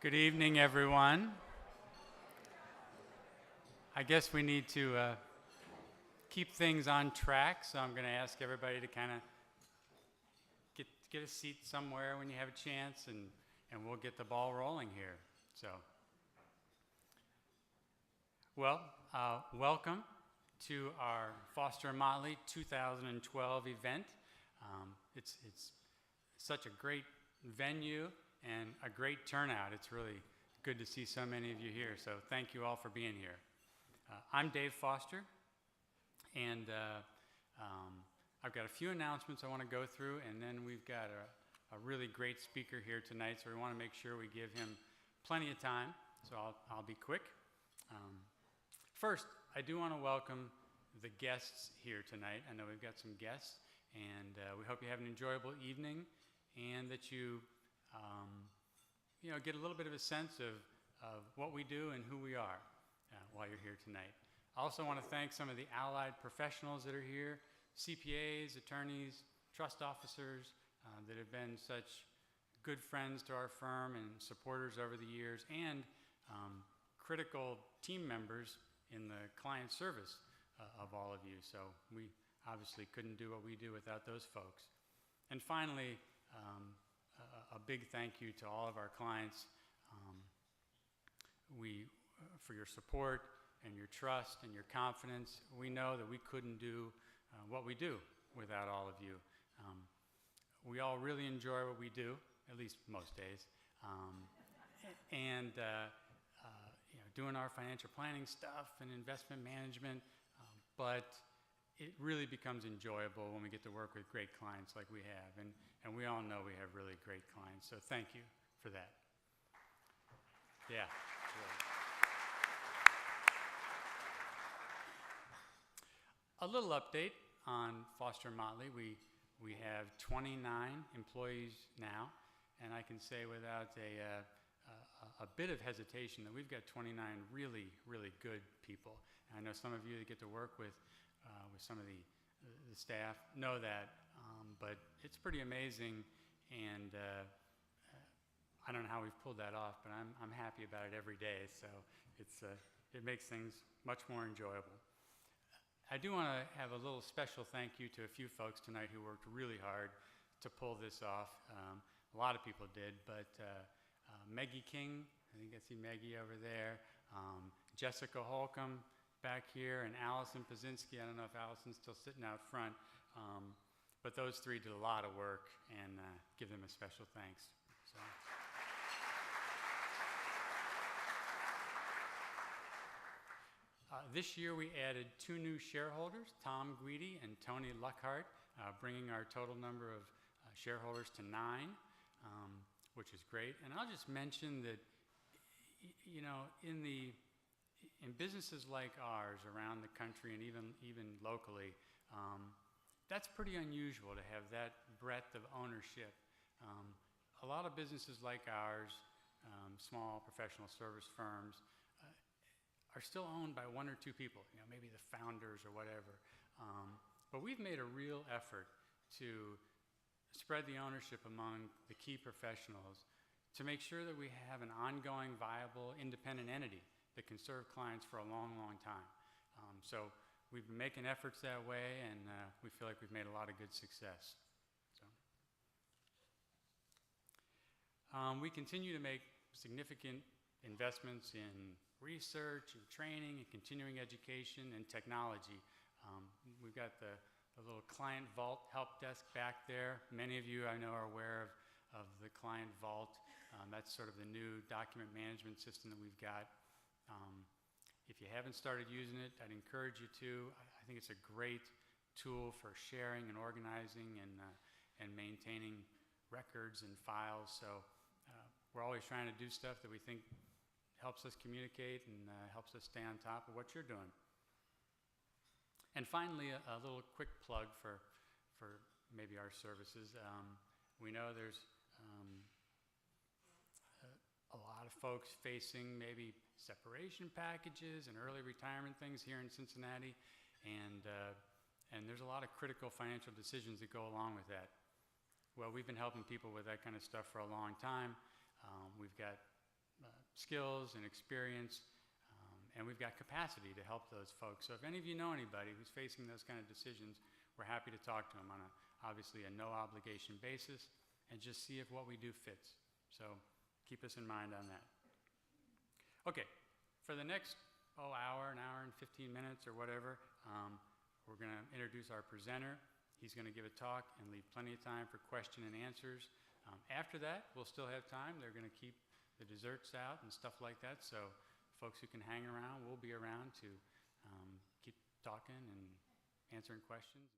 Good evening, everyone. I guess we need to keep things on track, so I'm going to ask everybody to kind of get a seat somewhere when you have a chance, and we'll get the ball rolling here. So, welcome to our Foster Motley 2012 event. It's such a great venue and a great turnout. It's really good to see so many of you here, so thank you all for being here. I'm Dave Foster, and I've got a few announcements I want to go through, and then we've got a really great speaker here tonight, so we want to make sure we give him plenty of time, so I'll be quick. First, I do want to welcome the guests here tonight. I know we've got some guests, and we hope you have an enjoyable evening, and that you get a little bit of a sense of what we do and who we are while you're here tonight. I also want to thank some of the allied professionals that are here, CPAs, attorneys, trust officers that have been such good friends to our firm and supporters over the years, and critical team members in the client service of all of you. So we obviously couldn't do what we do without those folks. And finally, a big thank you to all of our clients for your support and your trust and your confidence. We know that we couldn't do what we do without all of you. We all really enjoy what we do, at least most days, and doing our financial planning stuff and investment management, but it really becomes enjoyable when we get to work with great clients like we have, and we all know we have really great clients, so thank you for that. Yeah. A little update on Foster Motley. We have 29 employees now, and I can say without a bit of hesitation that we've got 29 really, really good people. And I know some of you that get to work with some of the staff know that, but it's pretty amazing, and I don't know how we've pulled that off, but I'm happy about it every day, so it makes things much more enjoyable. I do want to have a little special thank you to a few folks tonight who worked really hard to pull this off. A lot of people did, but Maggie King, I think I see Maggie over there, Jessica Holcomb back here, and Allison Pazinski. I don't know if Allison's still sitting out front, but those three did a lot of work, and give them a special thanks. So. This year we added 2 new shareholders, Tom Guidi and Tony Luckhart, bringing our total number of shareholders to 9, which is great. And I'll just mention that, in businesses like ours around the country and even locally, that's pretty unusual to have that breadth of ownership. A lot of businesses like ours, small professional service firms, are still owned by 1 or 2 people, maybe the founders or whatever. But we've made a real effort to spread the ownership among the key professionals to make sure that we have an ongoing, viable, independent entity that can serve clients for a long, long time. So we've been making efforts that way, and we feel like we've made a lot of good success. So. We continue to make significant investments in research and training and continuing education and technology. We've got the little Client Vault help desk back there. Many of you I know are aware of the Client Vault. That's sort of the new document management system that we've got. If you haven't started using it, I'd encourage you to. I think it's a great tool for sharing and organizing and maintaining records and files. So we're always trying to do stuff that we think helps us communicate and helps us stay on top of what you're doing. And finally, a little quick plug for maybe our services. We know there's a lot of folks facing maybe separation packages and early retirement things here in Cincinnati, and there's a lot of critical financial decisions that go along with that. Well, we've been helping people with that kind of stuff for a long time. We've got skills and experience, and we've got capacity to help those folks. So if any of you know anybody who's facing those kind of decisions, we're happy to talk to them on obviously a no obligation basis and just see if what we do fits. So keep us in mind on that. Okay, for the next hour, an hour and 15 minutes or whatever, we're going to introduce our presenter. He's going to give a talk and leave plenty of time for question and answers. After that, we'll still have time. They're going to keep the desserts out and stuff like that. So folks who can hang around, we'll be around to keep talking and answering questions.